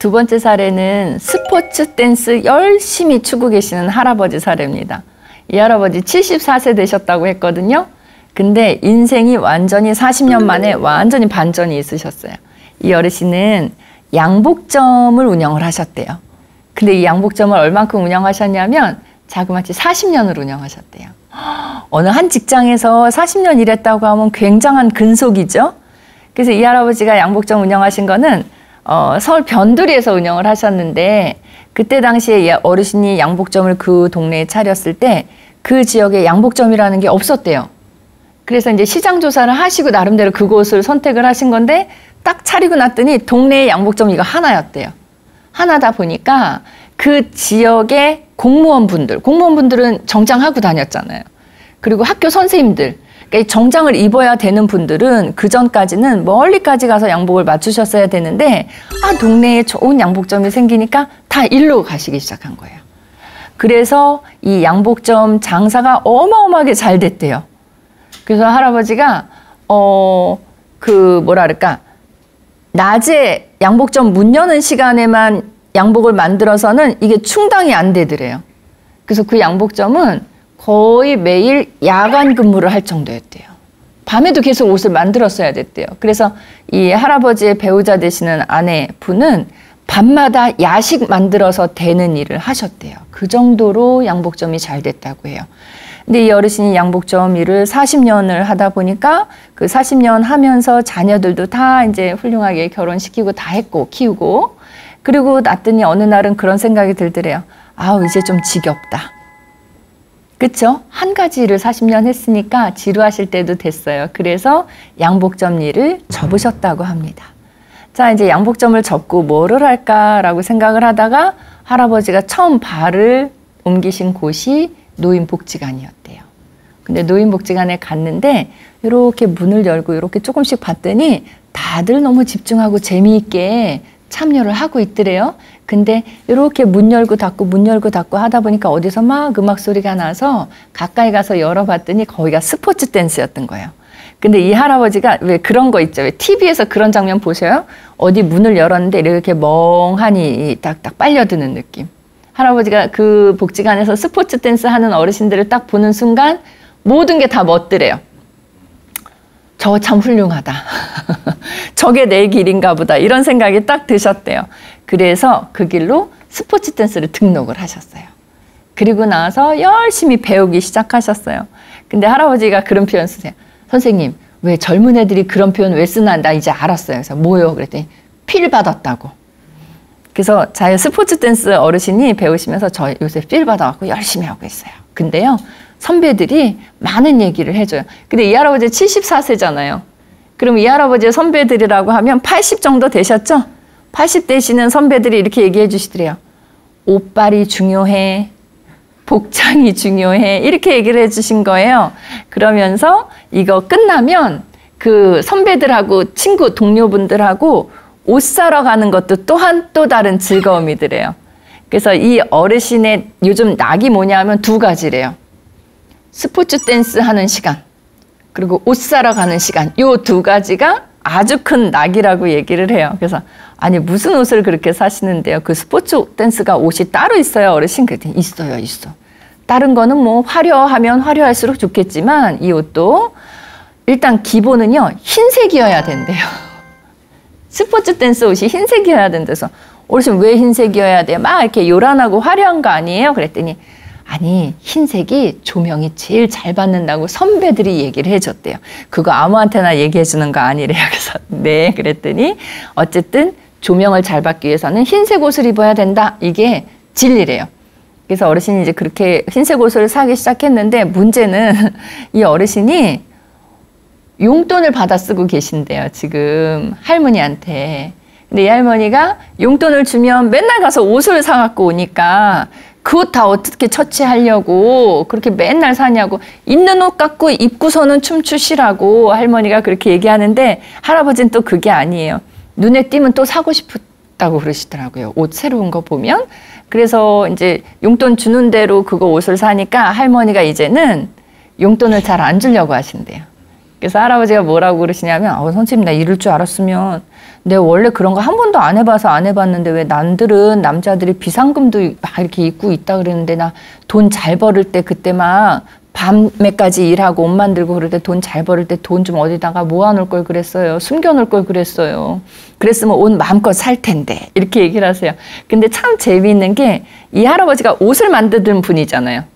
두 번째 사례는 스포츠 댄스 열심히 추고 계시는 할아버지 사례입니다. 이 할아버지 74세 되셨다고 했거든요. 근데 인생이 완전히 40년 만에 완전히 반전이 있으셨어요. 이 어르신은 양복점을 운영을 하셨대요. 근데 이 양복점을 얼만큼 운영하셨냐면 자그마치 40년을 운영하셨대요. 어느 한 직장에서 40년 일했다고 하면 굉장한 근속이죠. 그래서 이 할아버지가 양복점 운영하신 거는 서울 변두리에서 운영을 하셨는데, 그때 당시에 어르신이 양복점을 그 동네에 차렸을 때 그 지역에 양복점이라는 게 없었대요. 그래서 이제 시장 조사를 하시고 나름대로 그곳을 선택을 하신 건데, 딱 차리고 났더니 동네에 양복점 이거 하나였대요. 하나다 보니까 그 지역의 공무원분들은 정장하고 다녔잖아요. 그리고 학교 선생님들, 그러니까 정장을 입어야 되는 분들은 그 전까지는 멀리까지 가서 양복을 맞추셨어야 되는데, 동네에 좋은 양복점이 생기니까 다 일로 가시기 시작한 거예요. 그래서 이 양복점 장사가 어마어마하게 잘 됐대요. 그래서 할아버지가 낮에 양복점 문 여는 시간에만 양복을 만들어서는 이게 충당이 안 되더래요. 그래서 그 양복점은 거의 매일 야간 근무를 할 정도였대요. 밤에도 계속 옷을 만들었어야 됐대요. 그래서 이 할아버지의 배우자 되시는 아내분은 밤마다 야식 만들어서 대는 일을 하셨대요. 그 정도로 양복점이 잘 됐다고 해요. 근데 이 어르신이 양복점 일을 40년을 하다 보니까 그 40년 하면서 자녀들도 다 이제 훌륭하게 결혼시키고 다 했고 키우고, 그리고 났더니 어느 날은 그런 생각이 들더래요. 이제 좀 지겹다. 그쵸? 한 가지 일을 40년 했으니까 지루하실 때도 됐어요. 그래서 양복점 일을 접으셨다고 합니다. 자, 이제 양복점을 접고 뭐를 할까라고 생각을 하다가 할아버지가 처음 발을 옮기신 곳이 노인복지관이었대요. 근데 노인복지관에 갔는데 이렇게 문을 열고 이렇게 조금씩 봤더니 다들 너무 집중하고 재미있게 참여를 하고 있더래요. 근데 이렇게 문 열고 닫고 하다 보니까 어디서 막 음악 소리가 나서 가까이 가서 열어봤더니 거기가 스포츠 댄스였던 거예요. 근데 이 할아버지가 왜 그런 거 있죠? 왜 TV에서 그런 장면 보셔요? 어디 문을 열었는데 이렇게 멍하니 딱딱 빨려드는 느낌. 할아버지가 그 복지관에서 스포츠 댄스 하는 어르신들을 딱 보는 순간 모든 게 다 멋들어요. 저 참 훌륭하다. 저게 내 길인가 보다. 이런 생각이 딱 드셨대요. 그래서 그 길로 스포츠 댄스를 등록을 하셨어요. 그리고 나서 열심히 배우기 시작하셨어요. 근데 할아버지가 그런 표현 쓰세요. 선생님, 왜 젊은 애들이 그런 표현 왜 쓰나? 나 이제 알았어요. 그래서 뭐요? 그랬더니 필 받았다고. 그래서 자유 스포츠 댄스 어르신이 배우시면서 저 요새 필 받아갖고 열심히 하고 있어요. 근데요, 선배들이 많은 얘기를 해줘요. 근데 이 할아버지 74세잖아요. 그럼 이 할아버지의 선배들이라고 하면 80 정도 되셨죠? 80 되시는 선배들이 이렇게 얘기해 주시더래요. 옷빨이 중요해. 복장이 중요해. 이렇게 얘기를 해주신 거예요. 그러면서 이거 끝나면 그 선배들하고 친구 동료분들하고 옷 사러 가는 것도 또한 또 다른 즐거움이더래요. 그래서 이 어르신의 요즘 낙이 뭐냐면 두 가지래요. 스포츠 댄스 하는 시간, 그리고 옷 사러 가는 시간. 요 두 가지가 아주 큰 낙이라고 얘기를 해요. 그래서 아니 무슨 옷을 그렇게 사시는데요? 그 스포츠 댄스가 옷이 따로 있어요, 어르신? 그랬더니 있어요, 있어. 다른 거는 뭐 화려하면 화려할수록 좋겠지만 이 옷도 일단 기본은요 흰색이어야 된대요. 스포츠 댄스 옷이 흰색이어야 된대서 어르신 왜 흰색이어야 돼? 막 이렇게 요란하고 화려한 거 아니에요? 그랬더니 아니 흰색이 조명이 제일 잘 받는다고 선배들이 얘기를 해줬대요. 그거 아무한테나 얘기해 주는 거 아니래요. 그래서 네 그랬더니 어쨌든 조명을 잘 받기 위해서는 흰색 옷을 입어야 된다. 이게 진리래요. 그래서 어르신이 이제 그렇게 흰색 옷을 사기 시작했는데 문제는 이 어르신이 용돈을 받아 쓰고 계신데요. 지금 할머니한테. 근데 이 할머니가 용돈을 주면 맨날 가서 옷을 사갖고 오니까 그 옷 다 어떻게 처치하려고 그렇게 맨날 사냐고, 있는 옷 갖고 입고서는 춤추시라고 할머니가 그렇게 얘기하는데 할아버지는 또 그게 아니에요. 눈에 띄면 또 사고 싶다고 그러시더라고요. 옷 새로운 거 보면. 그래서 이제 용돈 주는 대로 그거 옷을 사니까 할머니가 이제는 용돈을 잘 안 주려고 하신대요. 그래서 할아버지가 뭐라고 그러시냐면 선생님 나 이럴 줄 알았으면 내가 원래 그런 거 한 번도 안 해봐서 안 해봤는데 왜 남들은 남자들이 비상금도 막 이렇게 입고 있다 그러는데 나 돈 잘 벌을 때 그때 막 밤에까지 일하고 옷 만들고 그럴 때 돈 잘 벌을 때 돈 좀 어디다가 모아놓을 걸 그랬어요. 숨겨놓을 걸 그랬어요. 그랬으면 옷 마음껏 살 텐데 이렇게 얘기를 하세요. 근데 참 재미있는 게 이 할아버지가 옷을 만드는 분이잖아요.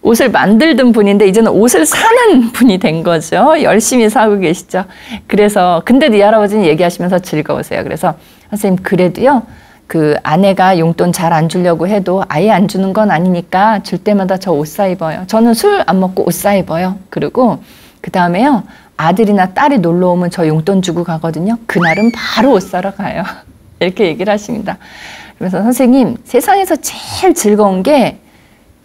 옷을 만들던 분인데 이제는 옷을 사는 분이 된 거죠. 열심히 사고 계시죠. 그래서 근데도 이 할아버지는 얘기하시면서 즐거우세요. 그래서 선생님 그래도요. 그 아내가 용돈 잘 안 주려고 해도 아예 안 주는 건 아니니까 줄 때마다 저 옷 사 입어요. 저는 술 안 먹고 옷 사 입어요. 그리고 그 다음에요. 아들이나 딸이 놀러 오면 저 용돈 주고 가거든요. 그날은 바로 옷 사러 가요. 이렇게 얘기를 하십니다. 그래서 선생님 세상에서 제일 즐거운 게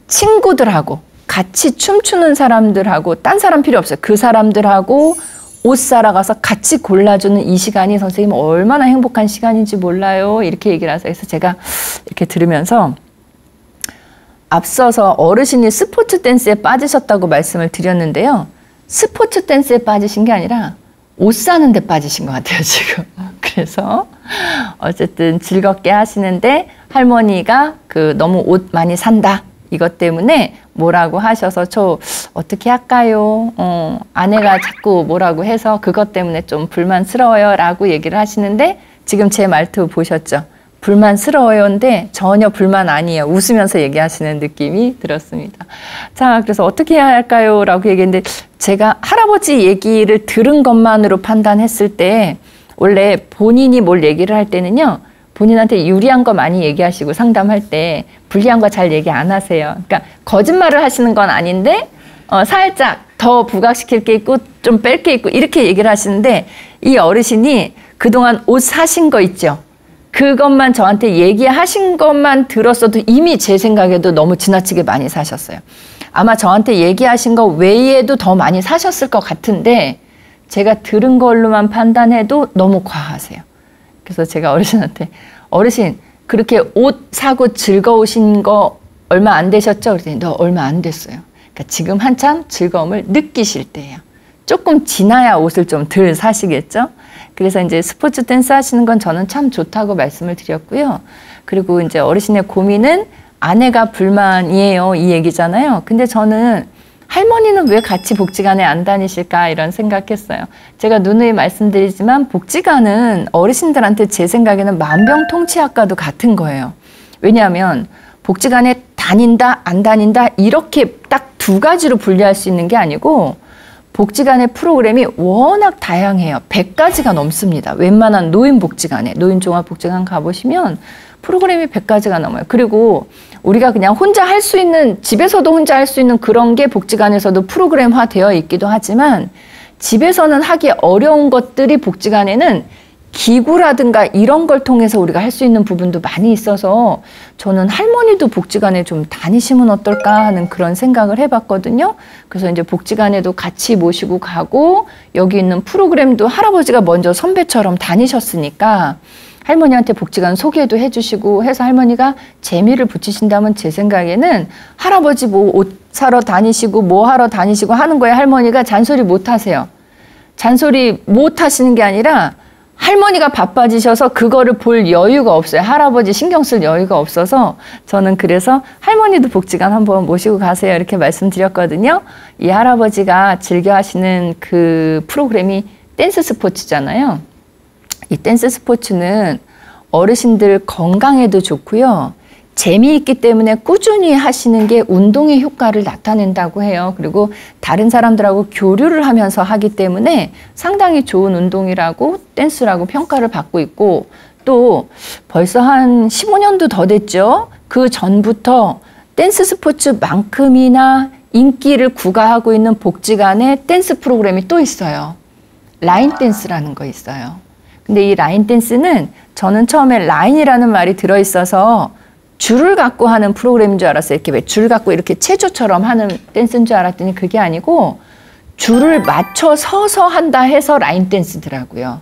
친구들하고 같이 춤추는 사람들하고 딴 사람 필요 없어요. 그 사람들하고 옷 사러 가서 같이 골라주는 이 시간이 선생님 얼마나 행복한 시간인지 몰라요. 이렇게 얘기를 하세요. 그래서 제가 이렇게 들으면서 앞서서 어르신이 스포츠 댄스에 빠지셨다고 말씀을 드렸는데요. 스포츠 댄스에 빠지신 게 아니라 옷 사는 데 빠지신 것 같아요, 지금. 그래서 어쨌든 즐겁게 하시는데 할머니가 너무 옷 많이 산다. 이것 때문에 뭐라고 하셔서 저 어떻게 할까요? 아내가 자꾸 뭐라고 해서 그것 때문에 좀 불만스러워요 라고 얘기를 하시는데 지금 제 말투 보셨죠? 불만스러워요인데 전혀 불만 아니에요. 웃으면서 얘기하시는 느낌이 들었습니다. 자, 그래서 어떻게 해야 할까요? 라고 얘기했는데 제가 할아버지 얘기를 들은 것만으로 판단했을 때 원래 본인이 뭘 얘기를 할 때는요. 본인한테 유리한 거 많이 얘기하시고 상담할 때 불리한 거 잘 얘기 안 하세요. 그러니까 거짓말을 하시는 건 아닌데 살짝 더 부각시킬 게 있고 좀 뺄 게 있고 이렇게 얘기를 하시는데 이 어르신이 그동안 옷 사신 거 있죠. 그것만 저한테 얘기하신 것만 들었어도 이미 제 생각에도 너무 지나치게 많이 사셨어요. 아마 저한테 얘기하신 거 외에도 더 많이 사셨을 것 같은데 제가 들은 걸로만 판단해도 너무 과하세요. 그래서 제가 어르신한테 어르신 그렇게 옷 사고 즐거우신 거 얼마 안 되셨죠? 그랬더니 너 얼마 안 됐어요. 그러니까 지금 한참 즐거움을 느끼실 때예요. 조금 지나야 옷을 좀 덜 사시겠죠? 그래서 이제 스포츠 댄스 하시는 건 저는 참 좋다고 말씀을 드렸고요. 그리고 이제 어르신의 고민은 아내가 불만이에요. 이 얘기잖아요. 근데 저는 할머니는 왜 같이 복지관에 안 다니실까 이런 생각했어요. 제가 누누이 말씀드리지만 복지관은 어르신들한테 제 생각에는 만병통치약과도 같은 거예요. 왜냐하면 복지관에 다닌다 안 다닌다 이렇게 딱 두 가지로 분리할 수 있는 게 아니고 복지관의 프로그램이 워낙 다양해요. 100가지가 넘습니다. 웬만한 노인복지관에 노인종합복지관 가보시면 프로그램이 100가지가 넘어요. 그리고 우리가 그냥 혼자 할 수 있는 집에서도 혼자 할 수 있는 그런 게 복지관에서도 프로그램화 되어 있기도 하지만 집에서는 하기 어려운 것들이 복지관에는 기구라든가 이런 걸 통해서 우리가 할 수 있는 부분도 많이 있어서 저는 할머니도 복지관에 좀 다니시면 어떨까 하는 그런 생각을 해봤거든요. 그래서 이제 복지관에도 같이 모시고 가고 여기 있는 프로그램도 할아버지가 먼저 선배처럼 다니셨으니까 할머니한테 복지관 소개도 해주시고 해서 할머니가 재미를 붙이신다면 제 생각에는 할아버지 뭐 옷 사러 다니시고 뭐 하러 다니시고 하는 거에 할머니가 잔소리 못 하세요. 잔소리 못 하시는 게 아니라 할머니가 바빠지셔서 그거를 볼 여유가 없어요. 할아버지 신경 쓸 여유가 없어서 저는 그래서 할머니도 복지관 한번 모시고 가세요 이렇게 말씀드렸거든요. 이 할아버지가 즐겨 하시는 그 프로그램이 댄스 스포츠잖아요. 이 댄스 스포츠는 어르신들 건강에도 좋고요. 재미있기 때문에 꾸준히 하시는 게 운동의 효과를 나타낸다고 해요. 그리고 다른 사람들하고 교류를 하면서 하기 때문에 상당히 좋은 운동이라고 댄스라고 평가를 받고 있고 또 벌써 한 15년도 더 됐죠. 그 전부터 댄스 스포츠만큼이나 인기를 구가하고 있는 복지관에 댄스 프로그램이 또 있어요. 라인 댄스라는 거 있어요. 근데 이 라인 댄스는 저는 처음에 라인이라는 말이 들어있어서 줄을 갖고 하는 프로그램인 줄 알았어요. 이렇게 왜 줄 갖고 이렇게 체조처럼 하는 댄스인 줄 알았더니 그게 아니고 줄을 맞춰 서서 한다 해서 라인 댄스더라고요.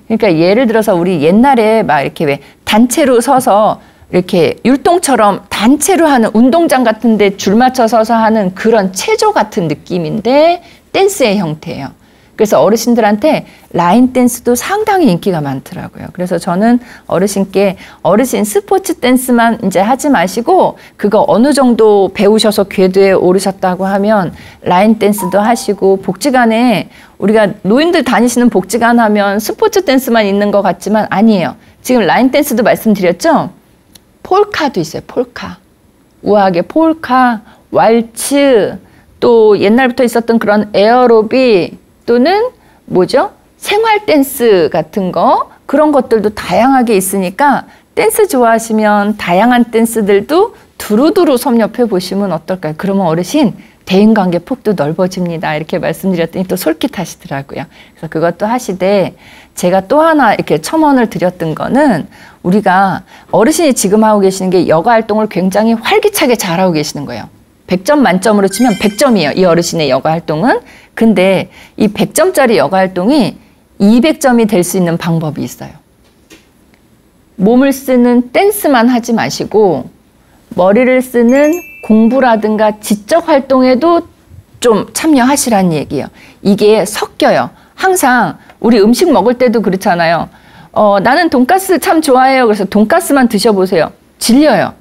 그러니까 예를 들어서 우리 옛날에 막 이렇게 왜 단체로 서서 이렇게 율동처럼 단체로 하는 운동장 같은데 줄 맞춰 서서 하는 그런 체조 같은 느낌인데 댄스의 형태예요. 그래서 어르신들한테 라인 댄스도 상당히 인기가 많더라고요. 그래서 저는 어르신께 어르신 스포츠 댄스만 이제 하지 마시고 그거 어느 정도 배우셔서 궤도에 오르셨다고 하면 라인 댄스도 하시고 복지관에 우리가 노인들 다니시는 복지관 하면 스포츠 댄스만 있는 것 같지만 아니에요. 지금 라인 댄스도 말씀드렸죠? 폴카도 있어요. 폴카. 우아하게 폴카, 왈츠, 또 옛날부터 있었던 그런 에어로빅 또는 뭐죠? 생활 댄스 같은 거 그런 것들도 다양하게 있으니까 댄스 좋아하시면 다양한 댄스들도 두루두루 섭렵해 보시면 어떨까요? 그러면 어르신 대인관계 폭도 넓어집니다. 이렇게 말씀드렸더니 또 솔깃하시더라고요. 그래서 그것도 하시되 제가 또 하나 이렇게 첨언을 드렸던 거는 우리가 어르신이 지금 하고 계시는 게 여가 활동을 굉장히 활기차게 잘하고 계시는 거예요. 100점 만점으로 치면 100점이에요. 이 어르신의 여가 활동은. 근데 이 100점짜리 여가 활동이 200점이 될 수 있는 방법이 있어요. 몸을 쓰는 댄스만 하지 마시고 머리를 쓰는 공부라든가 지적 활동에도 좀 참여하시라는 얘기예요. 이게 섞여요. 항상 우리 음식 먹을 때도 그렇잖아요. 나는 돈가스 참 좋아해요. 그래서 돈가스만 드셔보세요. 질려요.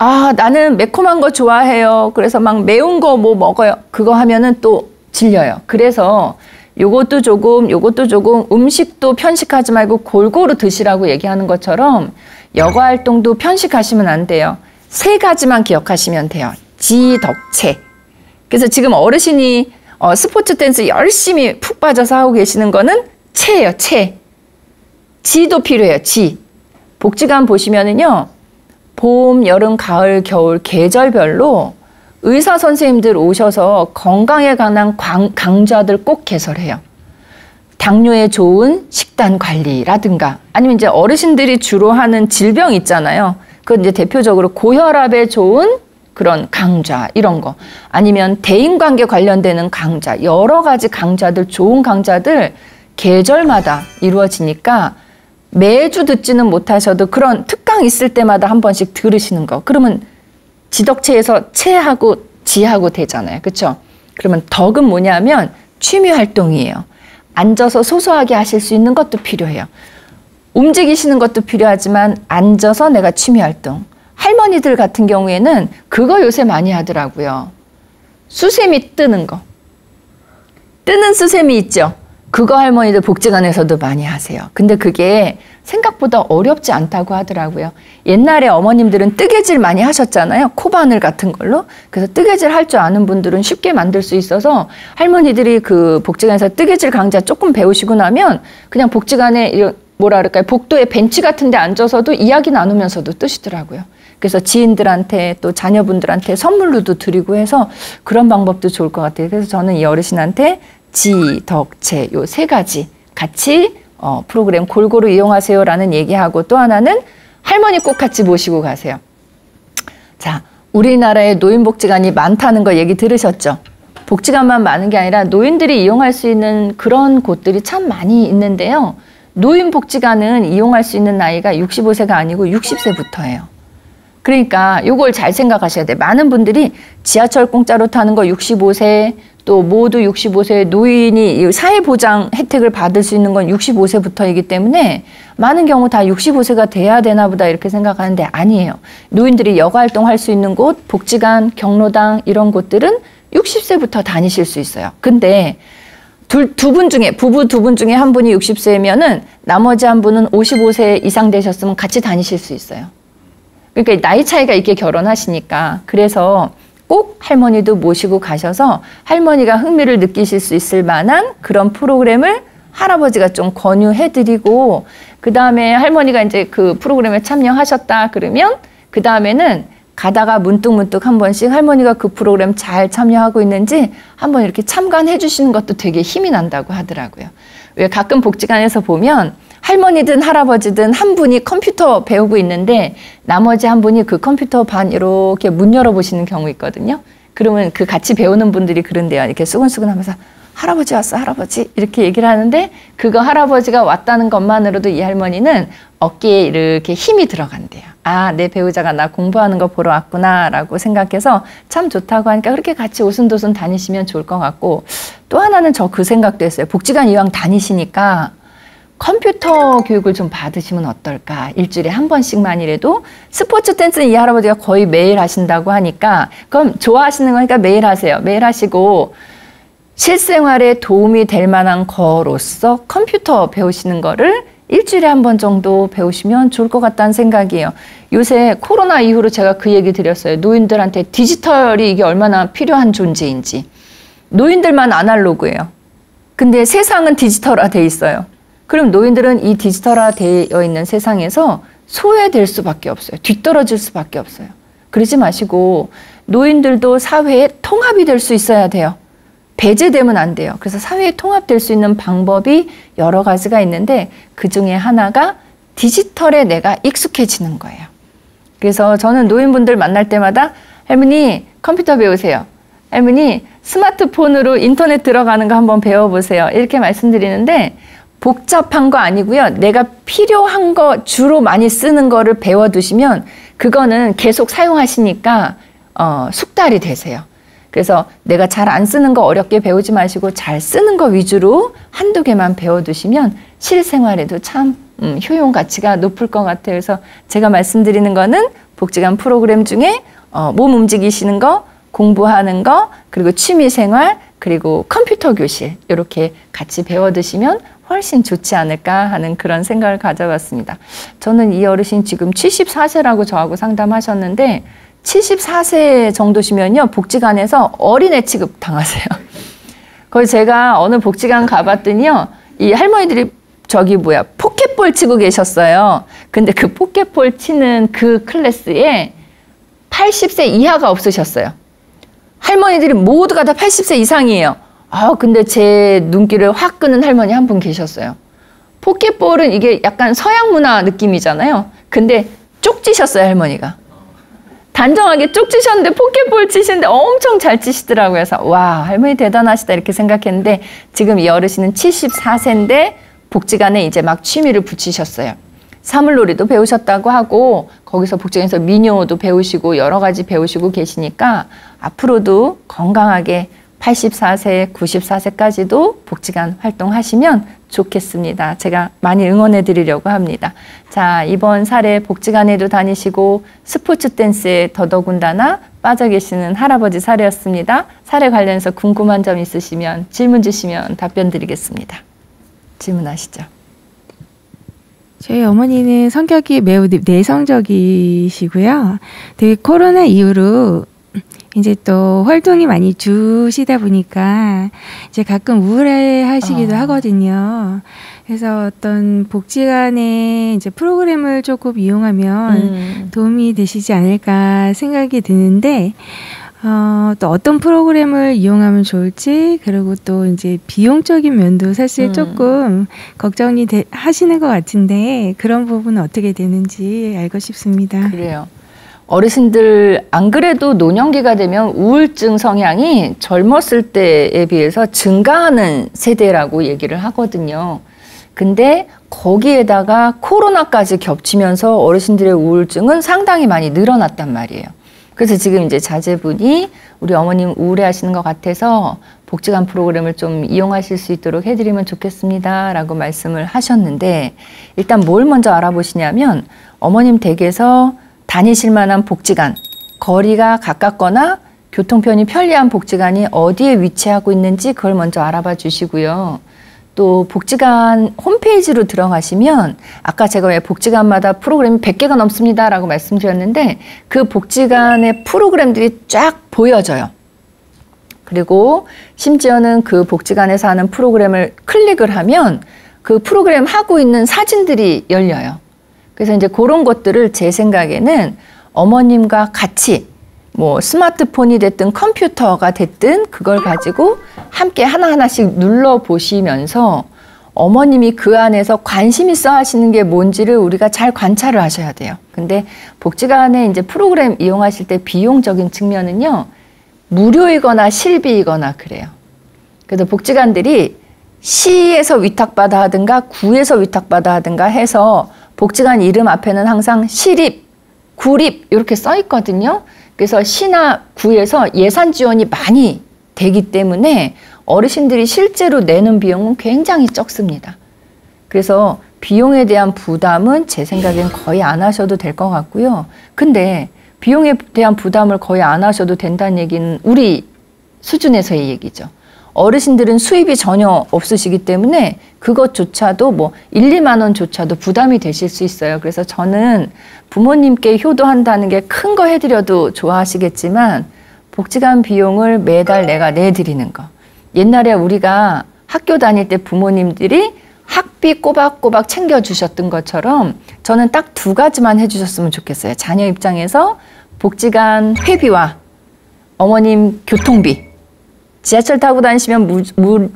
아, 나는 매콤한 거 좋아해요. 그래서 막 매운 거 뭐 먹어요. 그거 하면은 또 질려요. 그래서 요것도 조금, 요것도 조금 음식도 편식하지 말고 골고루 드시라고 얘기하는 것처럼 여가 활동도 편식하시면 안 돼요. 3가지만 기억하시면 돼요. 지, 덕, 체. 그래서 지금 어르신이 스포츠 댄스 열심히 푹 빠져서 하고 계시는 거는 체예요. 체. 지도 필요해요. 지. 복지관 보시면은요. 봄, 여름, 가을, 겨울 계절별로 의사 선생님들 오셔서 건강에 관한 강좌들 꼭 개설해요. 당뇨에 좋은 식단 관리라든가 아니면 이제 어르신들이 주로 하는 질병 있잖아요. 그건 이제 대표적으로 고혈압에 좋은 그런 강좌 이런 거 아니면 대인관계 관련되는 강좌 여러 가지 강좌들 좋은 강좌들 계절마다 이루어지니까 매주 듣지는 못하셔도 그런 특강 있을 때마다 한 번씩 들으시는 거. 그러면 지덕체에서 체하고 지하고 되잖아요. 그렇죠? 그러면 덕은 뭐냐면 취미 활동이에요. 앉아서 소소하게 하실 수 있는 것도 필요해요. 움직이시는 것도 필요하지만 앉아서 내가 취미 활동. 할머니들 같은 경우에는 그거 요새 많이 하더라고요. 수세미 뜨는 거. 뜨는 수세미 있죠? 그거 할머니들 복지관에서도 많이 하세요. 근데 그게 생각보다 어렵지 않다고 하더라고요. 옛날에 어머님들은 뜨개질 많이 하셨잖아요. 코바늘 같은 걸로. 그래서 뜨개질 할 줄 아는 분들은 쉽게 만들 수 있어서 할머니들이 그 복지관에서 뜨개질 강좌 조금 배우시고 나면 그냥 복지관에 뭐라 그럴까요? 복도에 벤치 같은 데 앉아서도 이야기 나누면서도 뜨시더라고요. 그래서 지인들한테 또 자녀분들한테 선물로도 드리고 해서 그런 방법도 좋을 것 같아요. 그래서 저는 이 어르신한테 지, 덕, 체 요 3가지 같이 프로그램 골고루 이용하세요라는 얘기하고 또 하나는 할머니 꼭 같이 모시고 가세요. 자, 우리나라에 노인복지관이 많다는 거 얘기 들으셨죠? 복지관만 많은 게 아니라 노인들이 이용할 수 있는 그런 곳들이 참 많이 있는데요. 노인복지관은 이용할 수 있는 나이가 65세가 아니고 60세부터예요. 그러니까 요걸 잘 생각하셔야 돼요. 많은 분들이 지하철 공짜로 타는 거 65세 또 모두 65세 노인이 사회보장 혜택을 받을 수 있는 건 65세부터이기 때문에 많은 경우 다 65세가 돼야 되나 보다 이렇게 생각하는데 아니에요. 노인들이 여가활동할 수 있는 곳, 복지관, 경로당 이런 곳들은 60세부터 다니실 수 있어요. 근데 두 분 중에 부부 2분 중에 한 분이 60세면은 나머지 한 분은 55세 이상 되셨으면 같이 다니실 수 있어요. 그러니까 나이 차이가 있게 결혼하시니까 그래서 꼭 할머니도 모시고 가셔서 할머니가 흥미를 느끼실 수 있을 만한 그런 프로그램을 할아버지가 좀 권유해드리고 그 다음에 할머니가 이제 그 프로그램에 참여하셨다 그러면 그 다음에는 가다가 문득문득 한 번씩 할머니가 그 프로그램 잘 참여하고 있는지 한번 이렇게 참관해 주시는 것도 되게 힘이 난다고 하더라고요. 왜 가끔 복지관에서 보면 할머니든 할아버지든 한 분이 컴퓨터 배우고 있는데 나머지 한 분이 그 컴퓨터 반 이렇게 문 열어보시는 경우 있거든요. 그러면 그 같이 배우는 분들이 그런데요. 이렇게 수근수근 하면서 할아버지 왔어, 할아버지. 이렇게 얘기를 하는데 그거 할아버지가 왔다는 것만으로도 이 할머니는 어깨에 이렇게 힘이 들어간대요. 아, 내 배우자가 나 공부하는 거 보러 왔구나 라고 생각해서 참 좋다고 하니까 그렇게 같이 오순도순 다니시면 좋을 것 같고, 또 하나는 저 그 생각도 했어요. 복지관 이왕 다니시니까 컴퓨터 교육을 좀 받으시면 어떨까. 일주일에 한 번씩만이라도. 스포츠 댄스는 이 할아버지가 거의 매일 하신다고 하니까 그럼 좋아하시는 거니까 매일 하세요. 매일 하시고 실생활에 도움이 될 만한 거로서 컴퓨터 배우시는 거를 일주일에 한 번 정도 배우시면 좋을 것 같다는 생각이에요. 요새 코로나 이후로 제가 그 얘기 드렸어요. 노인들한테 디지털이 이게 얼마나 필요한 존재인지. 노인들만 아날로그예요. 근데 세상은 디지털화 돼 있어요. 그럼 노인들은 이 디지털화 되어 있는 세상에서 소외될 수밖에 없어요. 뒤떨어질 수밖에 없어요. 그러지 마시고 노인들도 사회에 통합이 될 수 있어야 돼요. 배제되면 안 돼요. 그래서 사회에 통합될 수 있는 방법이 여러 가지가 있는데 그 중에 하나가 디지털에 내가 익숙해지는 거예요. 그래서 저는 노인분들 만날 때마다 할머니 컴퓨터 배우세요. 할머니 스마트폰으로 인터넷 들어가는 거 한번 배워보세요. 이렇게 말씀드리는데 복잡한 거 아니고요. 내가 필요한 거 주로 많이 쓰는 거를 배워두시면 그거는 계속 사용하시니까 숙달이 되세요. 그래서 내가 잘 안 쓰는 거 어렵게 배우지 마시고 잘 쓰는 거 위주로 한두 개만 배워두시면 실생활에도 참 효용 가치가 높을 것 같아요. 그래서 제가 말씀드리는 거는 복지관 프로그램 중에 몸 움직이시는 거, 공부하는 거, 그리고 취미생활, 그리고 컴퓨터 교실 이렇게 같이 배워두시면 훨씬 좋지 않을까 하는 그런 생각을 가져봤습니다. 저는 이 어르신 지금 74세라고 저하고 상담하셨는데 74세 정도시면요 복지관에서 어린애 취급 당하세요. 거기 제가 어느 복지관 가봤더니요 이 할머니들이 포켓볼 치고 계셨어요. 근데 그 포켓볼 치는 그 클래스에 80세 이하가 없으셨어요. 할머니들이 모두가 다 80세 이상이에요. 근데 제 눈길을 확 끄는 할머니 한 분 계셨어요. 포켓볼은 이게 약간 서양 문화 느낌이잖아요. 근데 쪽지셨어요, 할머니가. 단정하게 쪽지셨는데 포켓볼 치시는데 엄청 잘 치시더라고요. 그래서 와, 할머니 대단하시다 이렇게 생각했는데 지금 이 어르신은 74세인데 복지관에 이제 막 취미를 붙이셨어요. 사물놀이도 배우셨다고 하고 거기서 복지관에서 민요도 배우시고 여러 가지 배우시고 계시니까 앞으로도 건강하게 84세, 94세까지도 복지관 활동하시면 좋겠습니다. 제가 많이 응원해 드리려고 합니다. 자, 이번 사례 복지관에도 다니시고 스포츠 댄스에 더더군다나 빠져 계시는 할아버지 사례였습니다. 사례 관련해서 궁금한 점 있으시면 질문 주시면 답변 드리겠습니다. 질문하시죠. 저희 어머니는 성격이 매우 내성적이시고요. 되게 코로나 이후로 이제 또 활동이 많이 주시다 보니까 이제 가끔 우울해 하시기도 하거든요. 그래서 어떤 복지관의 이제 프로그램을 조금 이용하면 도움이 되시지 않을까 생각이 드는데, 또 어떤 프로그램을 이용하면 좋을지, 그리고 또 이제 비용적인 면도 사실 조금 걱정이 하시는 것 같은데, 그런 부분은 어떻게 되는지 알고 싶습니다. 그래요. 어르신들 안 그래도 노년기가 되면 우울증 성향이 젊었을 때에 비해서 증가하는 세대라고 얘기를 하거든요. 근데 거기에다가 코로나까지 겹치면서 어르신들의 우울증은 상당히 많이 늘어났단 말이에요. 그래서 지금 이제 자제분이 우리 어머님 우울해 하시는 것 같아서 복지관 프로그램을 좀 이용하실 수 있도록 해드리면 좋겠습니다 라고 말씀을 하셨는데, 일단 뭘 먼저 알아보시냐면 어머님 댁에서 다니실 만한 복지관, 거리가 가깝거나 교통편이 편리한 복지관이 어디에 위치하고 있는지 그걸 먼저 알아봐 주시고요. 또 복지관 홈페이지로 들어가시면 아까 제가 왜 복지관마다 프로그램이 100개가 넘습니다 라고 말씀드렸는데 그 복지관의 프로그램들이 쫙 보여져요. 그리고 심지어는 그 복지관에서 하는 프로그램을 클릭을 하면 그 프로그램 하고 있는 사진들이 열려요. 그래서 이제 그런 것들을 제 생각에는 어머님과 같이 뭐 스마트폰이 됐든 컴퓨터가 됐든 그걸 가지고 함께 하나하나씩 눌러보시면서 어머님이 그 안에서 관심 있어 하시는 게 뭔지를 우리가 잘 관찰을 하셔야 돼요. 근데 복지관에 이제 프로그램 이용하실 때 비용적인 측면은요, 무료이거나 실비이거나 그래요. 그래서 복지관들이 시에서 위탁받아 하든가 구에서 위탁받아 하든가 해서 복지관 이름 앞에는 항상 시립, 구립 이렇게 써 있거든요. 그래서 시나 구에서 예산 지원이 많이 되기 때문에 어르신들이 실제로 내는 비용은 굉장히 적습니다. 그래서 비용에 대한 부담은 제 생각엔 거의 안 하셔도 될 것 같고요. 근데 비용에 대한 부담을 거의 안 하셔도 된다는 얘기는 우리 수준에서의 얘기죠. 어르신들은 수입이 전혀 없으시기 때문에 그것조차도 뭐 1, 2만 원조차도 부담이 되실 수 있어요. 그래서 저는 부모님께 효도한다는 게 큰 거 해드려도 좋아하시겠지만 복지관 비용을 매달 내가 내드리는 거. 옛날에 우리가 학교 다닐 때 부모님들이 학비 꼬박꼬박 챙겨주셨던 것처럼 저는 딱 2가지만 해주셨으면 좋겠어요. 자녀 입장에서 복지관 회비와 어머님 교통비. 지하철 타고 다니시면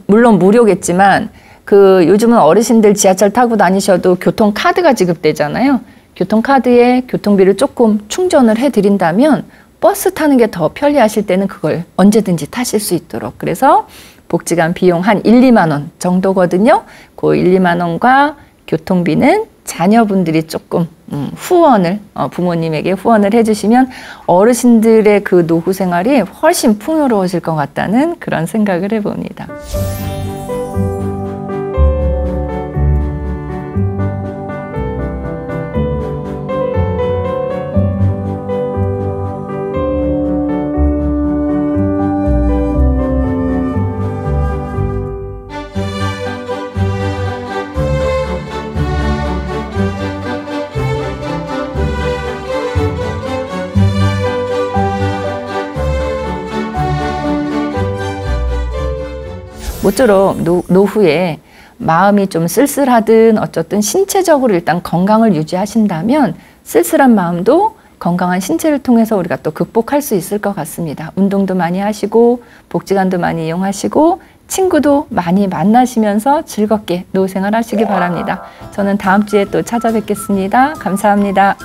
물론 무료겠지만 요즘은 어르신들 지하철 타고 다니셔도 교통카드가 지급되잖아요. 교통카드에 교통비를 조금 충전을 해드린다면 버스 타는 게 더 편리하실 때는 그걸 언제든지 타실 수 있도록. 그래서 복지관 비용 한 1, 2만 원 정도거든요. 그 1, 2만 원과 교통비는 자녀분들이 조금 후원을 부모님에게 후원을 해주시면 어르신들의 그 노후 생활이 훨씬 풍요로워질 것 같다는 그런 생각을 해봅니다. 모쪼록 노후에 마음이 좀 쓸쓸하든 어쨌든 신체적으로 일단 건강을 유지하신다면 쓸쓸한 마음도 건강한 신체를 통해서 우리가 또 극복할 수 있을 것 같습니다. 운동도 많이 하시고 복지관도 많이 이용하시고 친구도 많이 만나시면서 즐겁게 노후 생활 하시기 바랍니다. 저는 다음 주에 또 찾아뵙겠습니다. 감사합니다.